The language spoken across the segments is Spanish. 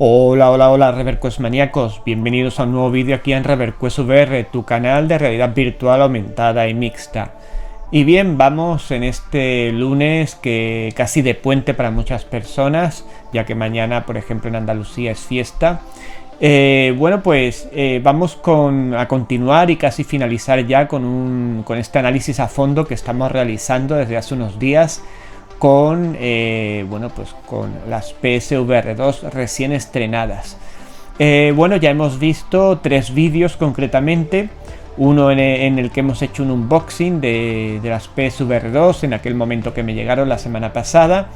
Hola, hola, hola, ReverQuest maníacos, bienvenidos a un nuevo vídeo aquí en ReverQuest VR, tu canal de realidad virtual aumentada y mixta. Y bien, vamos en este lunes que casi de puente para muchas personas, ya que mañana, por ejemplo, en Andalucía es fiesta. Vamos a continuar y casi finalizar ya con este análisis a fondo que estamos realizando desde hace unos días con las PSVR 2 recién estrenadas. Ya hemos visto 3 vídeos concretamente. Uno en el que hemos hecho un unboxing de las PSVR 2 en aquel momento que me llegaron la semana pasada.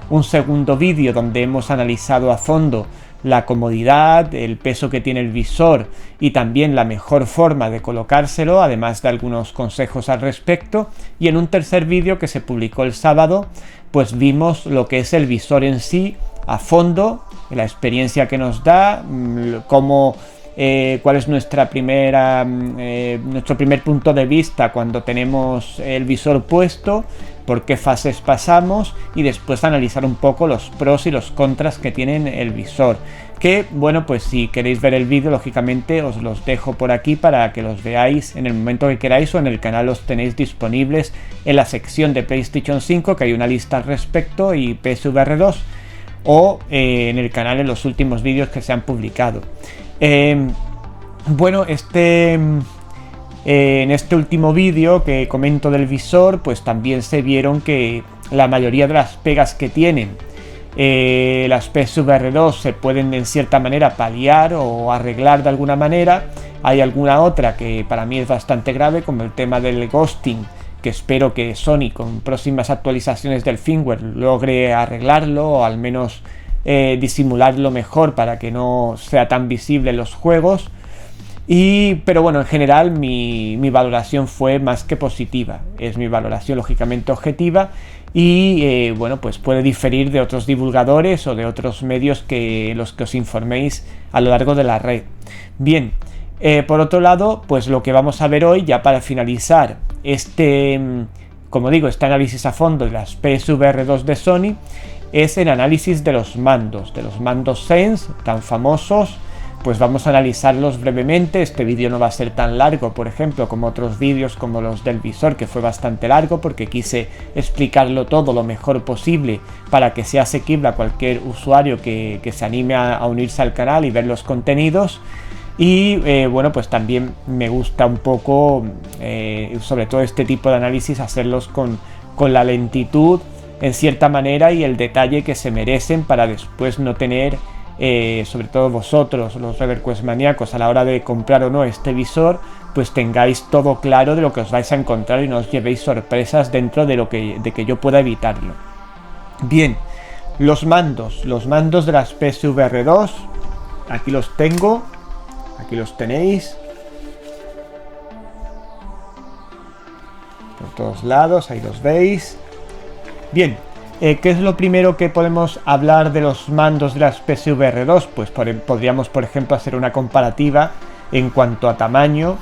Un segundo vídeo donde hemos analizado a fondo la comodidad, el peso que tiene el visor y también la mejor forma de colocárselo, además de algunos consejos al respecto. Y en un tercer vídeo que se publicó el sábado, pues vimos lo que es el visor en sí a fondo, la experiencia que nos da, cuál es nuestro primer punto de vista cuando tenemos el visor puesto, por qué fases pasamos y después analizar un poco los pros y los contras que tienen el visor. Que bueno, pues si queréis ver el vídeo, lógicamente os los dejo por aquí para que los veáis en el momento que queráis, o en el canal los tenéis disponibles en la sección de PlayStation 5, que hay una lista al respecto, y PSVR 2, o en el canal en los últimos vídeos que se han publicado. En este último vídeo que comento del visor, pues también se vieron que la mayoría de las pegas que tienen las PSVR 2 se pueden en cierta manera paliar o arreglar de alguna manera. Hay alguna otra que para mí es bastante grave, como el tema del ghosting, que espero que Sony con próximas actualizaciones del firmware logre arreglarlo, o al menos disimularlo mejor para que no sea tan visible en los juegos. Pero bueno, en general mi valoración fue más que positiva. Es mi valoración lógicamente objetiva y pues puede diferir de otros divulgadores o de otros medios que los que os informéis a lo largo de la red. Bien, por otro lado, pues lo que vamos a ver hoy, ya para finalizar como digo, este análisis a fondo de las PSVR 2 de Sony, es el análisis de los mandos Sense tan famosos. Pues vamos a analizarlos brevemente. Este vídeo no va a ser tan largo, por ejemplo, como otros vídeos como los del visor, que fue bastante largo porque quise explicarlo todo lo mejor posible para que sea asequible a cualquier usuario que se anime a unirse al canal y ver los contenidos. Y pues también me gusta un poco, sobre todo este tipo de análisis, hacerlos con la lentitud en cierta manera y el detalle que se merecen, para después no tener, sobre todo vosotros, los ReverQuest maníacos, a la hora de comprar o no este visor, pues tengáis todo claro de lo que os vais a encontrar y no os llevéis sorpresas dentro de que yo pueda evitarlo. Bien, los mandos de las PSVR 2, aquí los tengo, aquí los tenéis por todos lados, ahí los veis. Bien, ¿qué es lo primero que podemos hablar de los mandos de las PSVR 2? Pues podríamos, por ejemplo, hacer una comparativa en cuanto a tamaño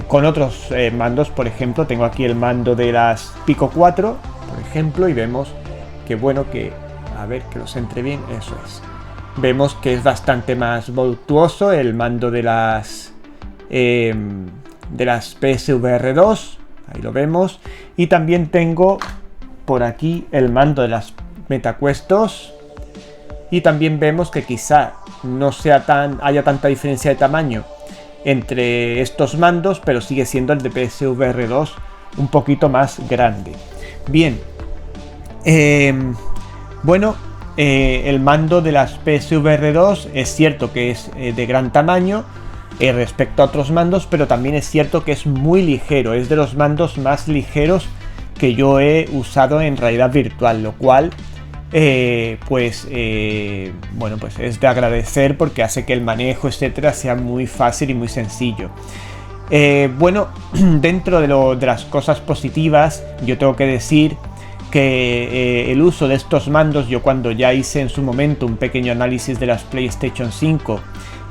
con otros mandos. Por ejemplo, tengo aquí el mando de las Pico 4, por ejemplo, y vemos que a ver, que los entre bien, eso es. Vemos que es bastante más voluptuoso el mando de las PSVR 2, ahí lo vemos. Y también tengo por aquí el mando de las MetaQuest 2, y también vemos que quizá no haya tanta diferencia de tamaño entre estos mandos, pero sigue siendo el de PSVR 2 un poquito más grande. Bien, el mando de las PSVR 2 es cierto que es de gran tamaño respecto a otros mandos, pero también es cierto que es muy ligero, es de los mandos más ligeros que yo he usado en realidad virtual, lo cual es de agradecer, porque hace que el manejo, etcétera, sea muy fácil y muy sencillo. Dentro de las cosas positivas, yo tengo que decir que el uso de estos mandos, yo cuando ya hice en su momento un pequeño análisis de las PlayStation 5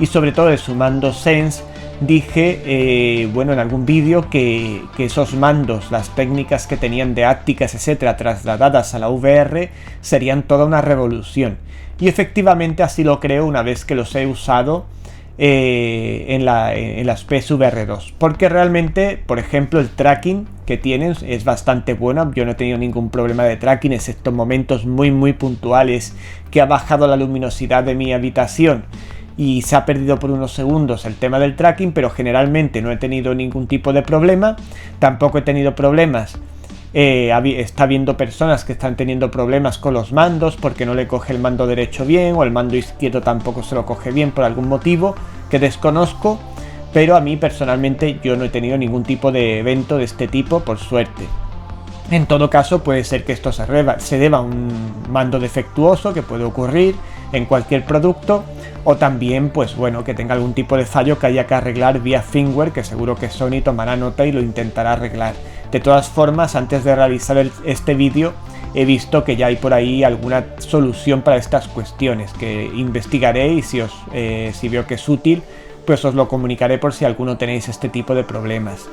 y sobre todo de su mando Sense, dije, bueno, en algún vídeo que esos mandos, las técnicas que tenían de ápticas, etcétera, trasladadas a la VR, serían toda una revolución. Y efectivamente así lo creo una vez que los he usado en las PSVR 2, porque realmente, por ejemplo, el tracking que tienen es bastante bueno. Yo no he tenido ningún problema de tracking, excepto en momentos muy puntuales que ha bajado la luminosidad de mi habitación y se ha perdido por unos segundos el tema del tracking, pero generalmente no he tenido ningún tipo de problema. Tampoco he tenido problemas. Está habiendo personas que están teniendo problemas con los mandos porque no le coge el mando derecho bien, o el mando izquierdo tampoco se lo coge bien por algún motivo que desconozco, pero a mí personalmente yo no he tenido ningún tipo de evento de este tipo, por suerte. En todo caso, puede ser que esto se deba a un mando defectuoso, que puede ocurrir en cualquier producto, o también, pues bueno, que tenga algún tipo de fallo que haya que arreglar vía firmware, que seguro que Sony tomará nota y lo intentará arreglar. De todas formas, antes de realizar este vídeo, he visto que ya hay por ahí alguna solución para estas cuestiones, que investigaré, y si veo que es útil, pues os lo comunicaré por si alguno tenéis este tipo de problemas.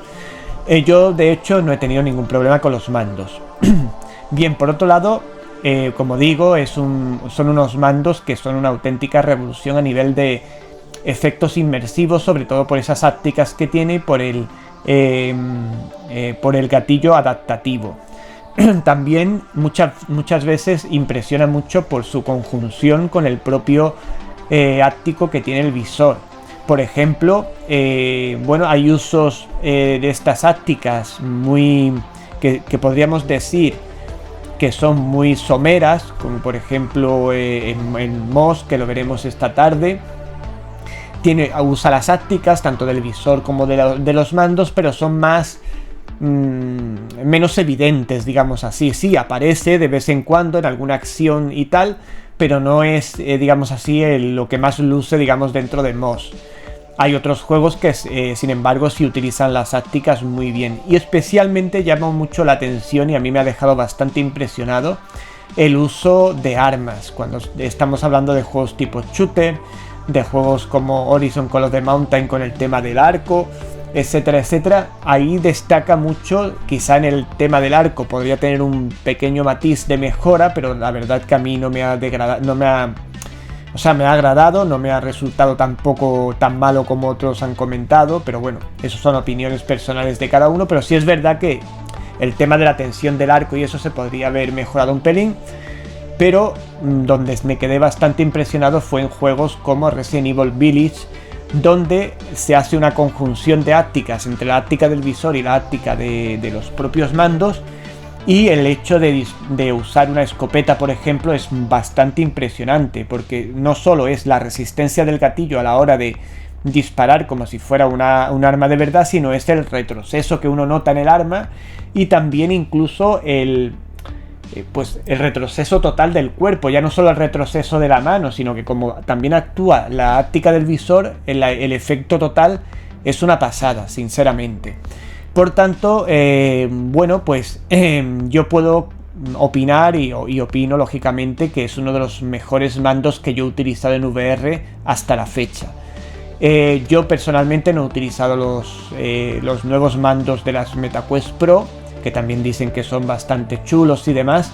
Yo, de hecho, no he tenido ningún problema con los mandos. Bien, por otro lado, como digo, son unos mandos que son una auténtica revolución a nivel de efectos inmersivos, sobre todo por esas ápticas que tiene y por el gatillo adaptativo. También muchas veces impresiona mucho por su conjunción con el propio áptico que tiene el visor. Por ejemplo, bueno, hay usos de estas ápticas que podríamos decir que son muy someras, como por ejemplo en Moss, que lo veremos esta tarde. Usa las ápticas tanto del visor como de los mandos, pero son menos evidentes, digamos así. Sí, aparece de vez en cuando en alguna acción y tal, pero no es, digamos así, lo que más luce, digamos, dentro de Moss. Hay otros juegos que, sin embargo, sí utilizan las ápticas muy bien. Y especialmente llama mucho la atención, y a mí me ha dejado bastante impresionado, el uso de armas. Cuando estamos hablando de juegos tipo shooter, de juegos como Horizon Call of the Mountain con el tema del arco, etcétera, etcétera. Ahí destaca mucho, quizá en el tema del arco podría tener un pequeño matiz de mejora, pero la verdad que a mí me ha agradado, no me ha resultado tampoco tan malo como otros han comentado, pero bueno, eso son opiniones personales de cada uno. Pero sí es verdad que el tema de la tensión del arco y eso se podría haber mejorado un pelín, pero donde me quedé bastante impresionado fue en juegos como Resident Evil Village, donde se hace una conjunción de ápticas entre la áptica del visor y la áptica de los propios mandos, y el hecho de usar una escopeta, por ejemplo, es bastante impresionante, porque no solo es la resistencia del gatillo a la hora de disparar como si fuera un arma de verdad, sino es el retroceso que uno nota en el arma, y también incluso el retroceso total del cuerpo, ya no solo el retroceso de la mano, sino que como también actúa la áptica del visor, el efecto total es una pasada, sinceramente. Por tanto, bueno, pues yo puedo opinar y opino lógicamente que es uno de los mejores mandos que yo he utilizado en VR hasta la fecha. Yo personalmente no he utilizado los nuevos mandos de las MetaQuest Pro, que también dicen que son bastante chulos y demás,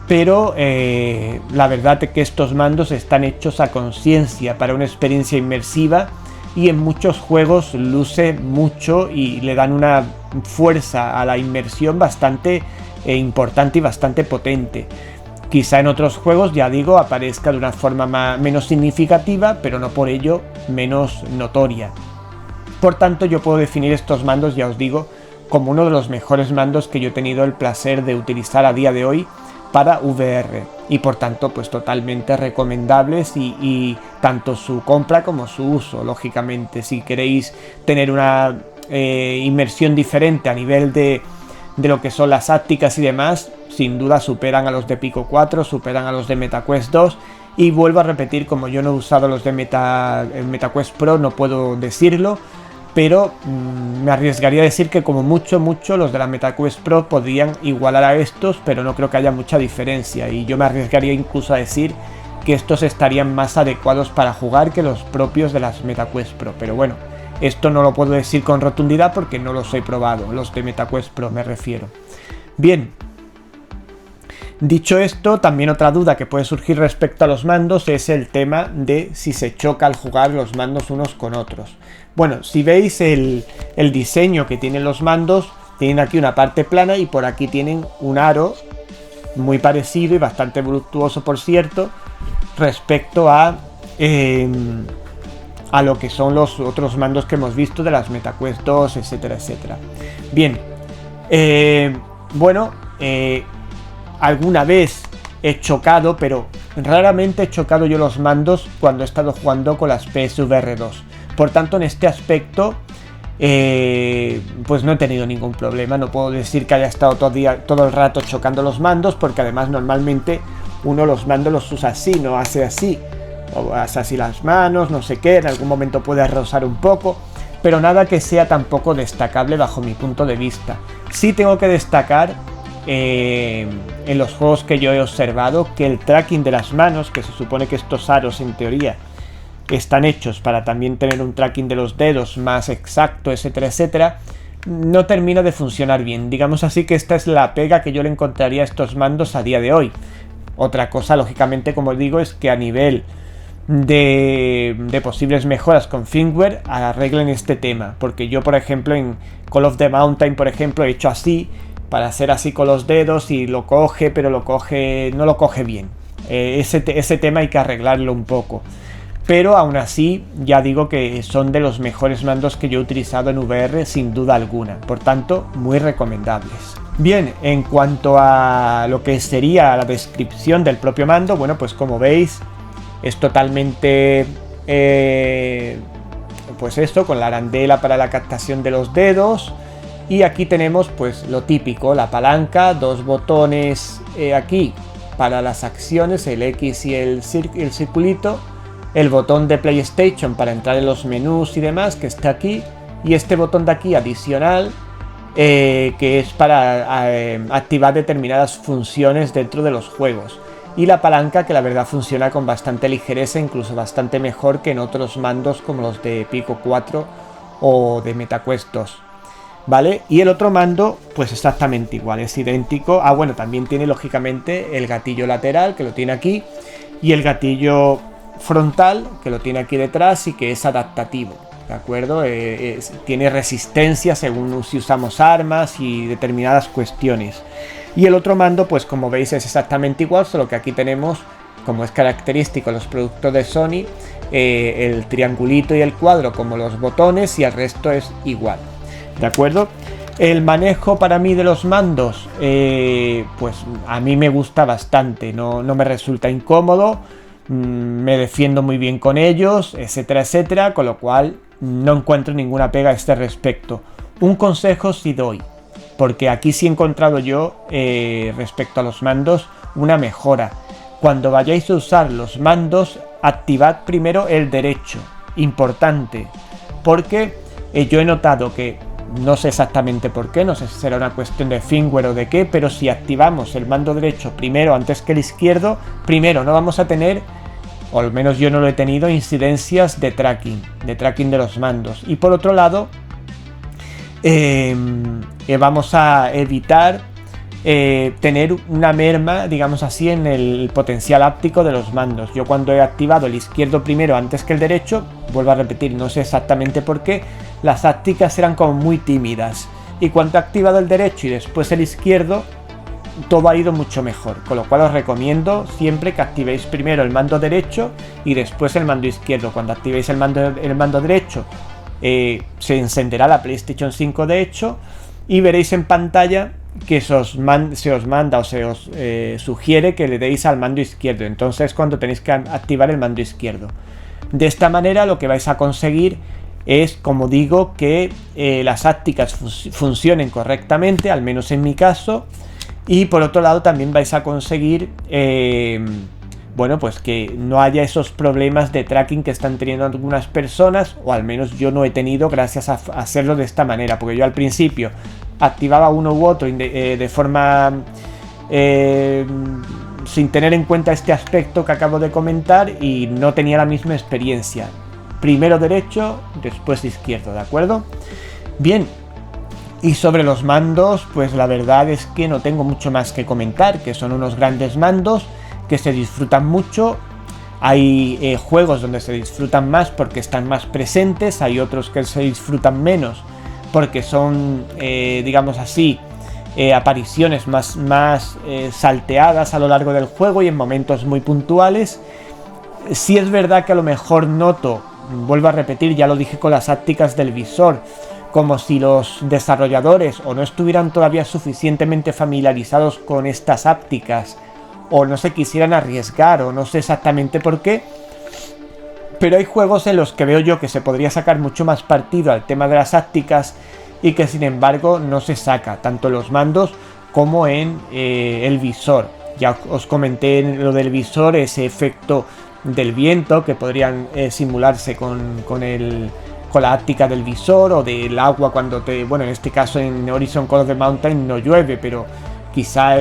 pero la verdad es que estos mandos están hechos a conciencia para una experiencia inmersiva, y en muchos juegos luce mucho y le dan una fuerza a la inmersión bastante importante y bastante potente. Quizá en otros juegos, ya digo, aparezca de una forma menos significativa, pero no por ello menos notoria. Por tanto, yo puedo definir estos mandos, ya os digo, como uno de los mejores mandos que yo he tenido el placer de utilizar a día de hoy para VR, y por tanto pues totalmente recomendables, y tanto su compra como su uso. Lógicamente, si queréis tener una inmersión diferente a nivel de lo que son las ápticas y demás, sin duda superan a los de Pico 4, superan a los de MetaQuest 2, y vuelvo a repetir, como yo no he usado los de MetaQuest Pro, no puedo decirlo, pero me arriesgaría a decir que como mucho los de la MetaQuest Pro podrían igualar a estos, pero no creo que haya mucha diferencia, y yo me arriesgaría incluso a decir que estos estarían más adecuados para jugar que los propios de las MetaQuest Pro. Pero bueno, Esto no lo puedo decir con rotundidad porque no los he probado, los de MetaQuest Pro me refiero. Bien, dicho esto, también otra duda que puede surgir respecto a los mandos es el tema de si se choca al jugar los mandos unos con otros. Bueno, si veis el diseño que tienen los mandos, tienen aquí una parte plana y por aquí tienen un aro muy parecido y bastante voluptuoso, por cierto, respecto a lo que son los otros mandos que hemos visto de las MetaQuest 2, etcétera, etcétera. Bien, bueno, alguna vez he chocado, pero raramente he chocado yo los mandos cuando he estado jugando con las PSVR 2. Por tanto, en este aspecto, pues no he tenido ningún problema. No puedo decir que haya estado todo el rato chocando los mandos, porque además normalmente uno los mandos los usa así, no hace así. O hace así las manos, no sé qué, en algún momento puede rozar un poco, pero nada que sea tampoco destacable bajo mi punto de vista. Sí tengo que destacar en los juegos que yo he observado que el tracking de las manos, que se supone que estos aros en teoría están hechos para también tener un tracking de los dedos más exacto, etcétera, etcétera, no termina de funcionar bien. Digamos así que esta es la pega que yo le encontraría a estos mandos a día de hoy. Otra cosa, lógicamente, como digo, es que a nivel de posibles mejoras con firmware arreglen este tema, porque yo, por ejemplo, en Call of the Mountain, por ejemplo, he hecho así para hacer así con los dedos y lo coge, pero no lo coge bien. Ese tema hay que arreglarlo un poco, pero aún así ya digo que son de los mejores mandos que yo he utilizado en VR sin duda alguna, por tanto muy recomendables. Bien, en cuanto a lo que sería la descripción del propio mando, bueno, pues como veis es totalmente pues esto, con la arandela para la captación de los dedos, y aquí tenemos pues lo típico, la palanca, dos botones aquí para las acciones, el X y el circulito, el botón de PlayStation para entrar en los menús y demás, que está aquí, y este botón de aquí adicional que es para activar determinadas funciones dentro de los juegos, y la palanca, que la verdad funciona con bastante ligereza, incluso bastante mejor que en otros mandos como los de Pico 4 o de MetaQuest 2. ¿Vale? Y el otro mando, pues exactamente igual, es idéntico. Ah, bueno, también tiene lógicamente el gatillo lateral, que lo tiene aquí, y el gatillo frontal, que lo tiene aquí detrás y que es adaptativo, ¿de acuerdo? Tiene resistencia según si usamos armas y determinadas cuestiones. Y el otro mando, pues como veis, es exactamente igual, solo que aquí tenemos, como es característico en los productos de Sony, el triangulito y el cuadro como los botones, y el resto es igual. ¿De acuerdo? El manejo para mí de los mandos, pues a mí me gusta bastante, no me resulta incómodo, me defiendo muy bien con ellos, etcétera, etcétera, con lo cual no encuentro ninguna pega a este respecto. Un consejo sí doy, porque aquí sí he encontrado yo, respecto a los mandos, una mejora. Cuando vayáis a usar los mandos, activad primero el derecho, importante, porque yo he notado que, no sé exactamente por qué, no sé si será una cuestión de firmware o de qué, pero si activamos el mando derecho primero antes que el izquierdo, primero no vamos a tener, o al menos yo no lo he tenido, incidencias de tracking de los mandos, y por otro lado vamos a evitar tener una merma, digamos así, en el potencial áptico de los mandos. Yo cuando he activado el izquierdo primero antes que el derecho, vuelvo a repetir, no sé exactamente por qué, las ápticas eran como muy tímidas, y cuando he activado el derecho y después el izquierdo, todo ha ido mucho mejor, con lo cual os recomiendo siempre que activéis primero el mando derecho y después el mando izquierdo. Cuando activéis el mando derecho, se encenderá la PlayStation 5 de hecho, y veréis en pantalla que se os manda o se os sugiere que le deis al mando izquierdo. Entonces cuando tenéis que activar el mando izquierdo. De esta manera lo que vais a conseguir es, como digo, que las ápticas funcionen correctamente, al menos en mi caso, y por otro lado también vais a conseguir bueno, pues que no haya esos problemas de tracking que están teniendo algunas personas, o al menos yo no he tenido gracias a hacerlo de esta manera, porque yo al principio activaba uno u otro de forma sin tener en cuenta este aspecto que acabo de comentar, y no tenía la misma experiencia. primero derecho, después izquierdo, ¿de acuerdo? Bien, y sobre los mandos, pues la verdad es que no tengo mucho más que comentar, que son unos grandes mandos que se disfrutan mucho. Hay juegos donde se disfrutan más porque están más presentes, hay otros que se disfrutan menos porque son, digamos así, apariciones más salteadas a lo largo del juego y en momentos muy puntuales. Sí es verdad que a lo mejor noto, vuelvo a repetir, ya lo dije con las ápticas del visor, como si los desarrolladores o no estuvieran todavía suficientemente familiarizados con estas ápticas o no se quisieran arriesgar o no sé exactamente por qué, pero hay juegos en los que veo yo que se podría sacar mucho más partido al tema de las ápticas y que sin embargo no se saca, tanto en los mandos como en el visor. Ya os comenté en lo del visor, ese efecto del viento que podrían simularse con la áptica del visor o del agua cuando bueno, en este caso en Horizon Call of the Mountain no llueve, pero quizá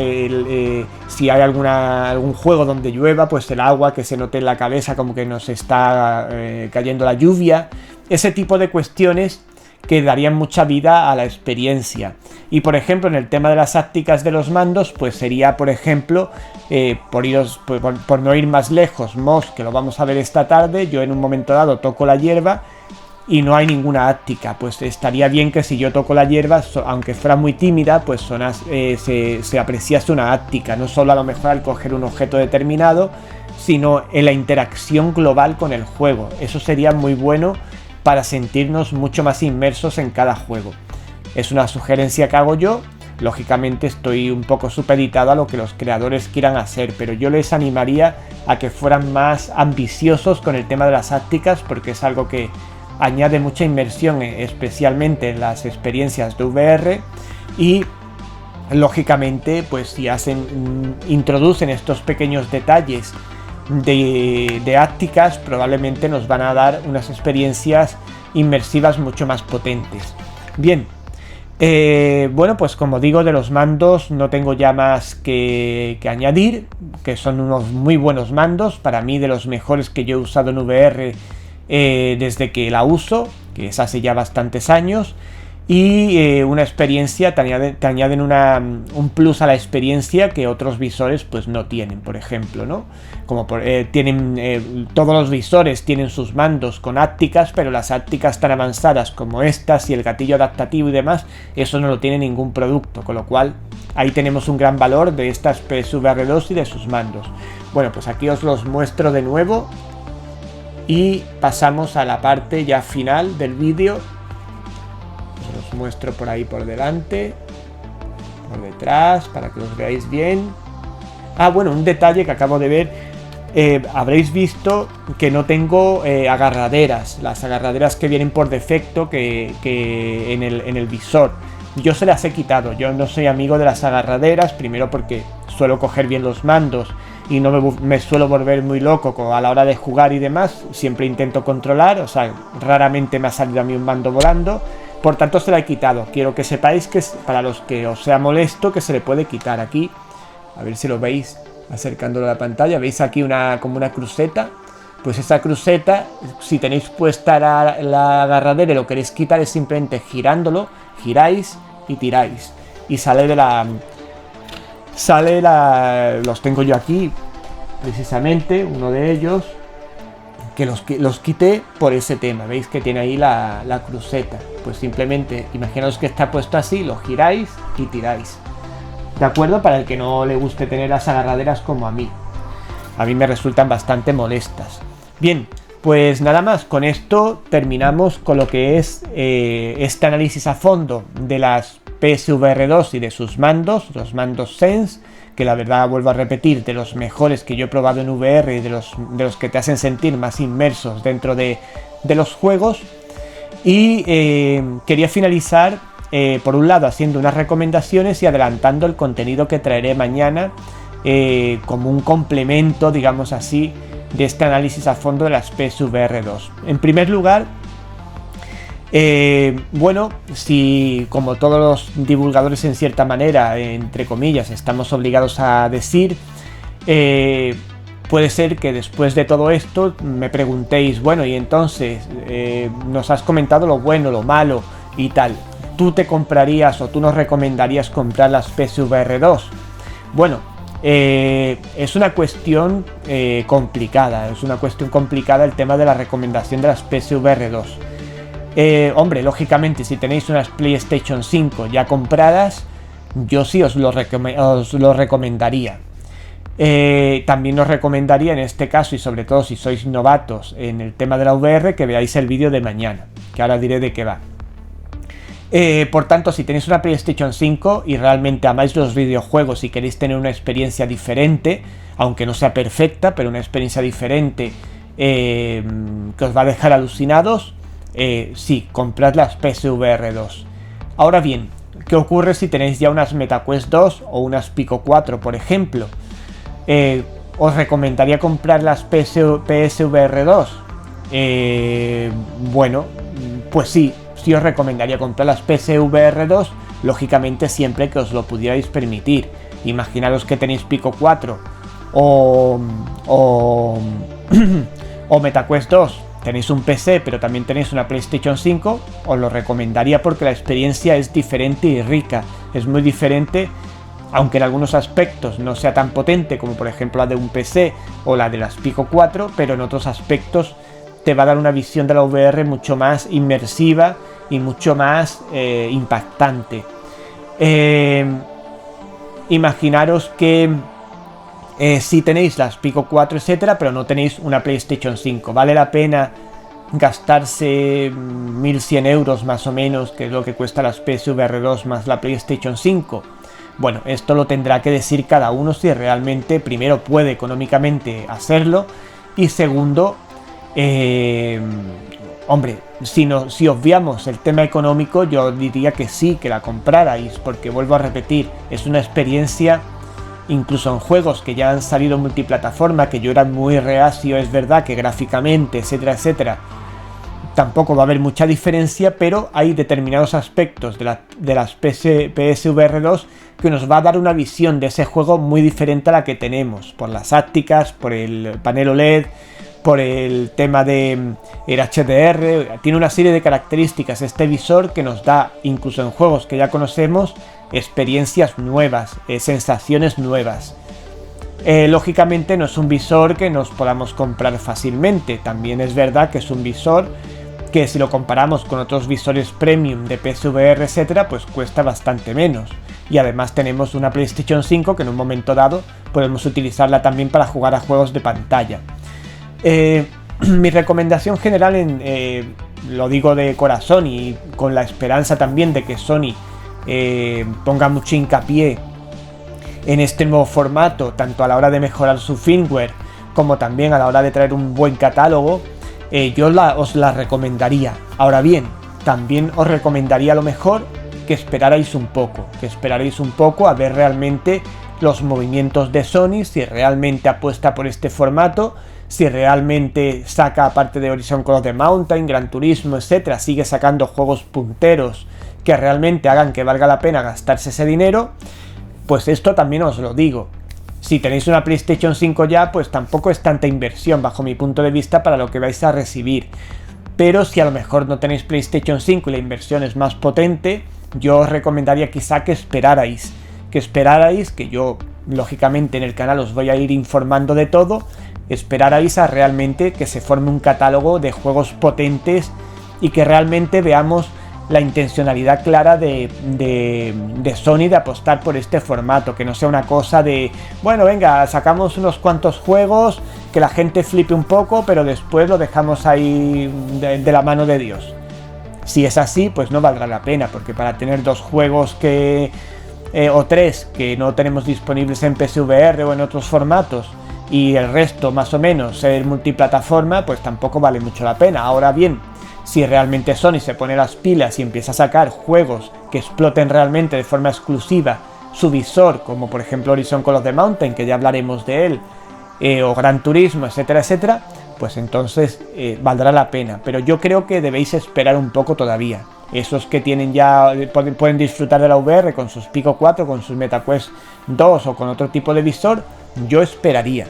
si hay algún juego donde llueva, pues el agua que se note en la cabeza como que nos está cayendo la lluvia, ese tipo de cuestiones que darían mucha vida a la experiencia. Y por ejemplo en el tema de las ápticas de los mandos, pues sería por ejemplo, por no ir más lejos, Moss, que lo vamos a ver esta tarde, yo en un momento dado toco la hierba y no hay ninguna áptica, pues estaría bien que si yo toco la hierba, aunque fuera muy tímida, pues se apreciase una áptica, no solo a lo mejor al coger un objeto determinado, sino en la interacción global con el juego. Eso sería muy bueno para sentirnos mucho más inmersos en cada juego. Es una sugerencia que hago yo, lógicamente estoy un poco supeditado a lo que los creadores quieran hacer, pero yo les animaría a que fueran más ambiciosos con el tema de las ápticas, porque es algo que añade mucha inmersión, especialmente en las experiencias de VR, y lógicamente pues si introducen estos pequeños detalles de ápticas, probablemente nos van a dar unas experiencias inmersivas mucho más potentes. Bien, bueno, pues como digo, de los mandos no tengo ya más que añadir, que son unos muy buenos mandos, para mí de los mejores que yo he usado en VR desde que la uso, que es hace ya bastantes años, y una experiencia, te añaden un plus a la experiencia que otros visores pues no tienen, por ejemplo, ¿no? Como todos los visores tienen sus mandos con ápticas, pero las ápticas tan avanzadas como estas y el gatillo adaptativo y demás, eso no lo tiene ningún producto, con lo cual ahí tenemos un gran valor de estas PSVR 2 y de sus mandos. Bueno, pues aquí os los muestro de nuevo y pasamos a la parte ya final del vídeo. Os los muestro por ahí por delante, por detrás, para que los veáis bien. Ah, bueno, un detalle que acabo de ver. Habréis visto que no tengo agarraderas, las agarraderas que vienen por defecto que en el visor. Yo se las he quitado, yo no soy amigo de las agarraderas, primero porque suelo coger bien los mandos y no me suelo volver muy loco a la hora de jugar y demás, siempre intento controlar, o sea, raramente me ha salido a mí un mando volando, por tanto se la he quitado. Quiero que sepáis que para los que os sea molesto, que se le puede quitar aquí, a ver si lo veis acercándolo a la pantalla, veis aquí como una cruceta, pues esa cruceta, si tenéis puesta la agarradera y lo queréis quitar, es simplemente girándolo, giráis y tiráis, y los tengo yo aquí, precisamente, uno de ellos, que los quité por ese tema, veis que tiene ahí la cruceta, pues simplemente, imaginaos que está puesto así, lo giráis y tiráis, ¿de acuerdo? Para el que no le guste tener las agarraderas como a mí me resultan bastante molestas. Bien, pues nada más, con esto terminamos con lo que es este análisis a fondo de las PSVR 2 y de sus mandos, los mandos Sense, que la verdad, vuelvo a repetir, de los mejores que yo he probado en VR y de los que te hacen sentir más inmersos dentro de los juegos. Y quería finalizar, por un lado, haciendo unas recomendaciones y adelantando el contenido que traeré mañana como un complemento, digamos así, de este análisis a fondo de las PSVR 2. En primer lugar, bueno, si como todos los divulgadores en cierta manera, entre comillas, estamos obligados a decir, puede ser que después de todo esto me preguntéis, bueno, y entonces nos has comentado lo bueno, lo malo y tal. ¿Tú te comprarías o tú nos recomendarías comprar las PSVR 2? Bueno, es una cuestión complicada, el tema de la recomendación de las PSVR 2. Hombre, lógicamente, si tenéis unas PlayStation 5 ya compradas, yo sí os lo recomendaría. También os recomendaría en este caso, y sobre todo si sois novatos en el tema de la VR, que veáis el vídeo de mañana, que ahora diré de qué va. Por tanto, si tenéis una PlayStation 5 y realmente amáis los videojuegos y queréis tener una experiencia diferente, aunque no sea perfecta, pero una experiencia diferente que os va a dejar alucinados, sí, comprad las PSVR 2. Ahora bien, ¿qué ocurre si tenéis ya unas MetaQuest 2 o unas Pico 4, por ejemplo? ¿Os recomendaría comprar las PSVR 2? Bueno, pues sí os recomendaría comprar las PSVR 2, lógicamente siempre que os lo pudierais permitir. Imaginaros que tenéis Pico 4 o MetaQuest 2, tenéis un PC pero también tenéis una PlayStation 5, os lo recomendaría porque la experiencia es diferente y rica, es muy diferente, aunque en algunos aspectos no sea tan potente como por ejemplo la de un PC o la de las Pico 4, pero en otros aspectos te va a dar una visión de la VR mucho más inmersiva y mucho más impactante. Imaginaros que si tenéis las Pico 4, etcétera, pero no tenéis una PlayStation 5, ¿vale la pena gastarse 1.100 euros más o menos, que es lo que cuesta las PSVR 2 más la PlayStation 5? Bueno, esto lo tendrá que decir cada uno si realmente, primero, puede económicamente hacerlo, y segundo, hombre, si obviamos el tema económico, yo diría que sí, que la comprarais, porque vuelvo a repetir, es una experiencia, incluso en juegos que ya han salido multiplataforma, que yo era muy reacio, es verdad que gráficamente, etcétera, etcétera, tampoco va a haber mucha diferencia, pero hay determinados aspectos de las PSVR 2 que nos va a dar una visión de ese juego muy diferente a la que tenemos, por las ápticas, por el panel OLED, por el tema de el HDR. Tiene una serie de características este visor que nos da, incluso en juegos que ya conocemos, experiencias nuevas, sensaciones nuevas. Lógicamente no es un visor que nos podamos comprar fácilmente, también es verdad que es un visor que si lo comparamos con otros visores premium de PSVR, etcétera, pues cuesta bastante menos. Y además tenemos una PlayStation 5 que en un momento dado podemos utilizarla también para jugar a juegos de pantalla. Mi recomendación general, lo digo de corazón y con la esperanza también de que Sony ponga mucho hincapié en este nuevo formato, tanto a la hora de mejorar su firmware como también a la hora de traer un buen catálogo, yo os la recomendaría. Ahora bien, también os recomendaría a lo mejor que esperarais un poco a ver realmente los movimientos de Sony, si realmente apuesta por este formato, si realmente saca, aparte de Horizon Call of the Mountain, Gran Turismo, etcétera, sigue sacando juegos punteros que realmente hagan que valga la pena gastarse ese dinero. Pues esto también os lo digo. Si tenéis una PlayStation 5 ya, pues tampoco es tanta inversión bajo mi punto de vista para lo que vais a recibir. Pero si a lo mejor no tenéis PlayStation 5 y la inversión es más potente, yo os recomendaría quizá que esperarais, que yo lógicamente en el canal os voy a ir informando de todo, esperarais a realmente que se forme un catálogo de juegos potentes y que realmente veamos la intencionalidad clara de Sony de apostar por este formato, que no sea una cosa de, bueno, venga, sacamos unos cuantos juegos, que la gente flipe un poco, pero después lo dejamos ahí de la mano de Dios. Si es así, pues no valdrá la pena, porque para tener dos juegos o tres que no tenemos disponibles en PSVR o en otros formatos, y el resto más o menos ser multiplataforma, pues tampoco vale mucho la pena. Ahora bien, si realmente Sony se pone las pilas y empieza a sacar juegos que exploten realmente de forma exclusiva su visor, como por ejemplo Horizon Call of the Mountain, que ya hablaremos de él, o Gran Turismo, etcétera, etcétera, pues entonces valdrá la pena. Pero yo creo que debéis esperar un poco todavía. Esos que tienen ya pueden disfrutar de la VR con sus Pico 4, con sus MetaQuest 2 o con otro tipo de visor, yo esperaría.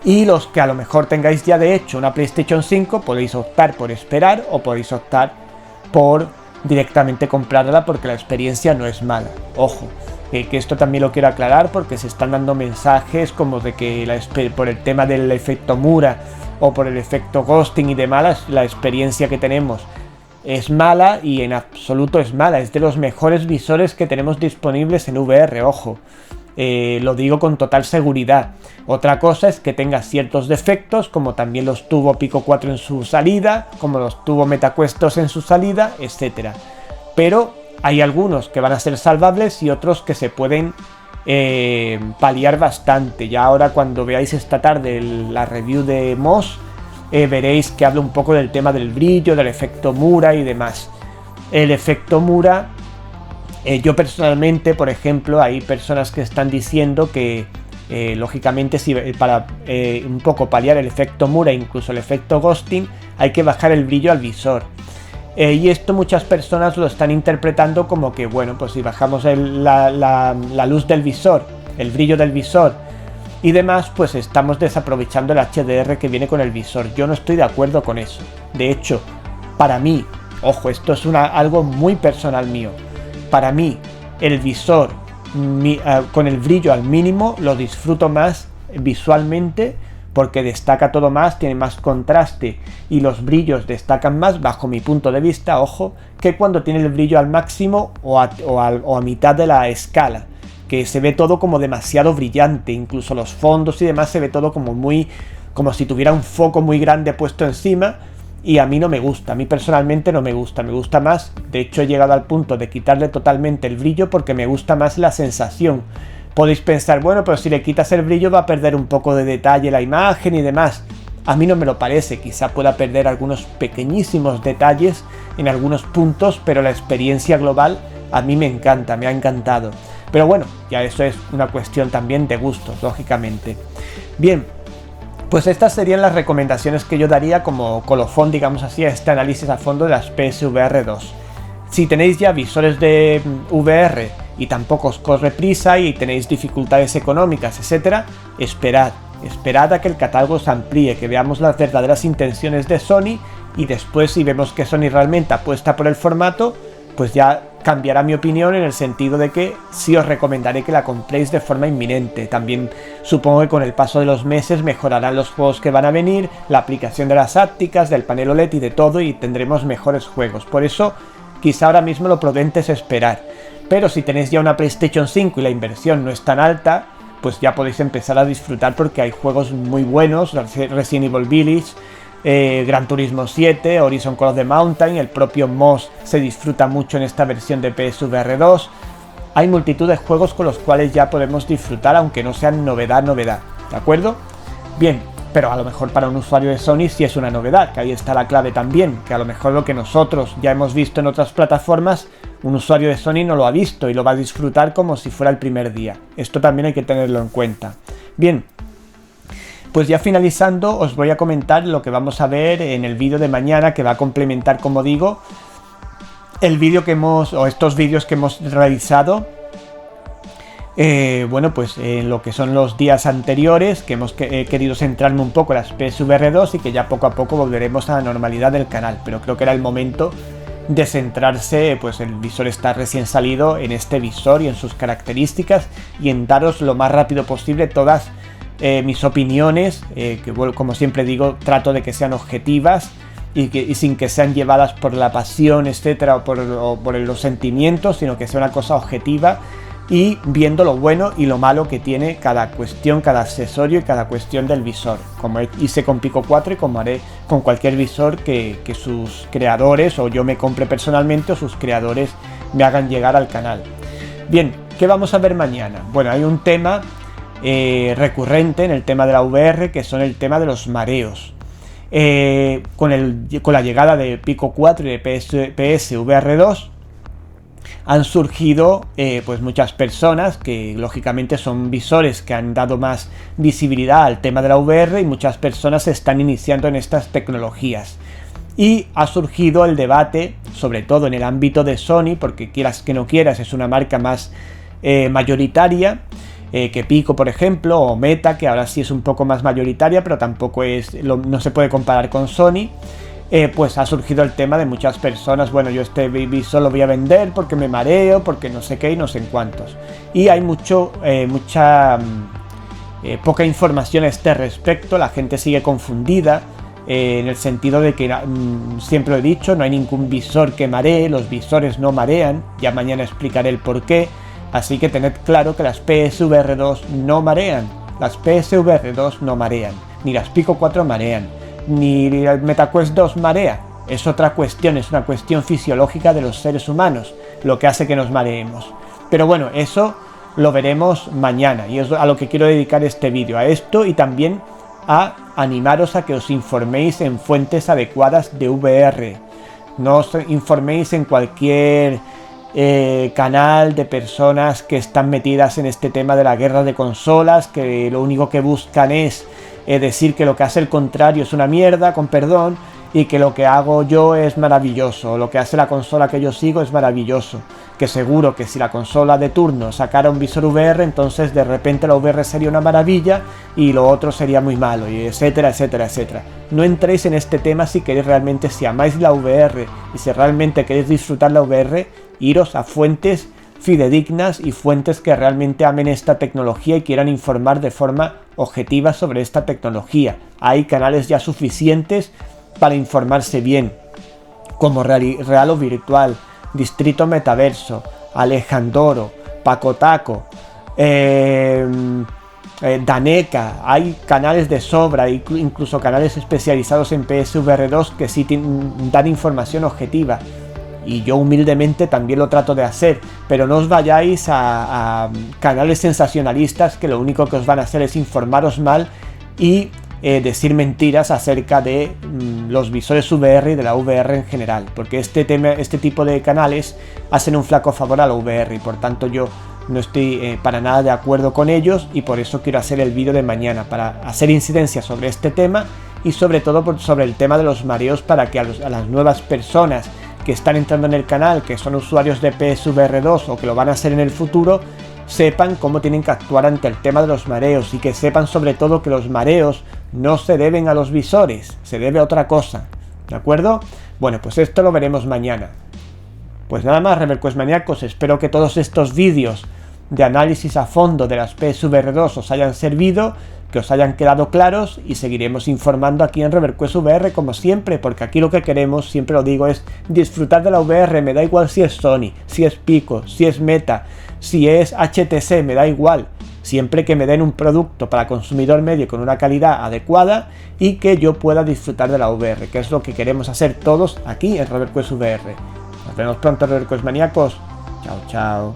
Y los que a lo mejor tengáis ya de hecho una PlayStation 5 podéis optar por esperar o podéis optar por directamente comprarla porque la experiencia no es mala. Ojo, que esto también lo quiero aclarar porque se están dando mensajes como de que por el tema del efecto Mura o por el efecto ghosting y demás, la experiencia que tenemos es mala, y en absoluto es mala. Es de los mejores visores que tenemos disponibles en VR, ojo. Lo digo con total seguridad. Otra cosa es que tenga ciertos defectos, como también los tuvo Pico 4 en su salida, como los tuvo MetaQuest 2 en su salida, etc. Pero hay algunos que van a ser salvables y otros que se pueden paliar bastante. Ya ahora, cuando veáis esta tarde la review de Moss, veréis que hablo un poco del tema del brillo, del efecto Mura y demás. El efecto Mura, yo personalmente, por ejemplo, hay personas que están diciendo que lógicamente para un poco paliar el efecto Mura, incluso el efecto ghosting, hay que bajar el brillo al visor. Y esto muchas personas lo están interpretando como que, bueno, pues si bajamos la luz del visor, el brillo del visor y demás, pues estamos desaprovechando el HDR que viene con el visor. Yo no estoy de acuerdo con eso. De hecho, para mí, ojo, esto es algo muy personal mío, para mí el visor con el brillo al mínimo lo disfruto más visualmente, porque destaca todo más, tiene más contraste y los brillos destacan más, bajo mi punto de vista, ojo, que cuando tiene el brillo al máximo o a mitad de la escala, que se ve todo como demasiado brillante, incluso los fondos y demás se ve todo como si tuviera un foco muy grande puesto encima, y a mí no me gusta, a mí personalmente no me gusta más. De hecho, he llegado al punto de quitarle totalmente el brillo porque me gusta más la sensación. Podéis pensar, bueno, pero si le quitas el brillo va a perder un poco de detalle la imagen y demás. A mí no me lo parece, quizá pueda perder algunos pequeñísimos detalles en algunos puntos, pero la experiencia global a mí me encanta, me ha encantado. Pero bueno, ya eso es una cuestión también de gustos, lógicamente. Bien, pues estas serían las recomendaciones que yo daría como colofón, digamos así, a este análisis a fondo de las PSVR 2. Si tenéis ya visores de VR y tampoco os corre prisa y tenéis dificultades económicas, etc., esperad a que el catálogo se amplíe, que veamos las verdaderas intenciones de Sony, y después, si vemos que Sony realmente apuesta por el formato, pues ya cambiará mi opinión en el sentido de que sí os recomendaré que la compréis de forma inminente. También supongo que con el paso de los meses mejorarán los juegos que van a venir, la aplicación de las ápticas, del panel OLED y de todo, y tendremos mejores juegos. Por eso, quizá ahora mismo lo prudente es esperar. Pero si tenéis ya una PlayStation 5 y la inversión no es tan alta, pues ya podéis empezar a disfrutar porque hay juegos muy buenos, Resident Evil Village, Gran Turismo 7, Horizon Call of the Mountain, el propio Moss se disfruta mucho en esta versión de PSVR 2. Hay multitud de juegos con los cuales ya podemos disfrutar, aunque no sean novedad, ¿de acuerdo? Bien, pero a lo mejor para un usuario de Sony sí es una novedad, que ahí está la clave también, que a lo mejor lo que nosotros ya hemos visto en otras plataformas, un usuario de Sony no lo ha visto y lo va a disfrutar como si fuera el primer día. Esto también hay que tenerlo en cuenta. Bien, pues ya finalizando, os voy a comentar lo que vamos a ver en el vídeo de mañana, que va a complementar, como digo, el vídeo estos vídeos que hemos realizado. Bueno, pues en lo que son los días anteriores, que hemos querido centrarme un poco en las PSVR 2 y que ya poco a poco volveremos a la normalidad del canal, pero creo que era el momento de centrarse, pues el visor está recién salido, en este visor y en sus características, y en daros lo más rápido posible todas mis opiniones, que como siempre digo, trato de que sean objetivas y sin que sean llevadas por la pasión, etcétera, o por los sentimientos, sino que sea una cosa objetiva, y viendo lo bueno y lo malo que tiene cada cuestión, cada accesorio y cada cuestión del visor, como hice con Pico 4 y como haré con cualquier visor que sus creadores, o yo me compre personalmente, o sus creadores me hagan llegar al canal. Bien, ¿qué vamos a ver mañana? Bueno, hay un tema recurrente en el tema de la VR, que son el tema de los mareos. Con la llegada de Pico 4 y de PSVR 2 han surgido pues muchas personas que lógicamente son visores que han dado más visibilidad al tema de la VR, y muchas personas se están iniciando en estas tecnologías. Y ha surgido el debate, sobre todo en el ámbito de Sony, porque quieras que no quieras es una marca más mayoritaria, que Pico, por ejemplo, o Meta, que ahora sí es un poco más mayoritaria, pero tampoco no se puede comparar con Sony. Pues ha surgido el tema de muchas personas, bueno, yo este visor lo voy a vender porque me mareo, porque no sé qué y no sé en cuántos. Y hay mucha poca información a este respecto, la gente sigue confundida, en el sentido de que, siempre lo he dicho, no hay ningún visor que maree, los visores no marean, ya mañana explicaré el por qué, así que tened claro que las PSVR 2 no marean, las PSVR 2 no marean, ni las Pico 4 marean, ni el MetaQuest 2 marea, es otra cuestión, es una cuestión fisiológica de los seres humanos, lo que hace que nos mareemos. Pero bueno, eso lo veremos mañana y es a lo que quiero dedicar este vídeo, a esto y también a animaros a que os informéis en fuentes adecuadas de VR. No os informéis en cualquier canal de personas que están metidas en este tema de la guerra de consolas, que lo único que buscan es decir que lo que hace el contrario es una mierda, con perdón, y que lo que hago yo es maravilloso, lo que hace la consola que yo sigo es maravilloso, que seguro que si la consola de turno sacara un visor VR, entonces de repente la VR sería una maravilla y lo otro sería muy malo, y etcétera, etcétera, etcétera. No entréis en este tema si queréis realmente, si amáis la VR y si realmente queréis disfrutar la VR, iros a fuentes fidedignas y fuentes que realmente amen esta tecnología y quieran informar de forma objetiva sobre esta tecnología. Hay canales ya suficientes para informarse bien, como Real o Virtual, Distrito Metaverso, Alejandro, Pacotaco, Daneka. Hay canales de sobra, incluso canales especializados en PSVR 2 que sí dan información objetiva. Y yo humildemente también lo trato de hacer, pero no os vayáis a canales sensacionalistas que lo único que os van a hacer es informaros mal y decir mentiras acerca de los visores VR y de la VR en general, porque este tipo de canales hacen un flaco favor a la VR y por tanto yo no estoy para nada de acuerdo con ellos, y por eso quiero hacer el vídeo de mañana, para hacer incidencia sobre este tema y sobre todo sobre el tema de los mareos, para que a las nuevas personas que están entrando en el canal, que son usuarios de PSVR 2 o que lo van a hacer en el futuro, sepan cómo tienen que actuar ante el tema de los mareos, y que sepan sobre todo que los mareos no se deben a los visores, se debe a otra cosa, ¿de acuerdo? Bueno, pues esto lo veremos mañana. Pues nada más, ReverQuest maníacos, espero que todos estos vídeos de análisis a fondo de las PSVR 2 os hayan servido, que os hayan quedado claros, y seguiremos informando aquí en ReverQuest VR como siempre, porque aquí lo que queremos, siempre lo digo, es disfrutar de la VR. Me da igual si es Sony, si es Pico, si es Meta, si es HTC, me da igual, siempre que me den un producto para consumidor medio con una calidad adecuada y que yo pueda disfrutar de la VR, que es lo que queremos hacer todos aquí en ReverQuest VR. Nos vemos pronto, ReverQuest maníacos. Chao, chao.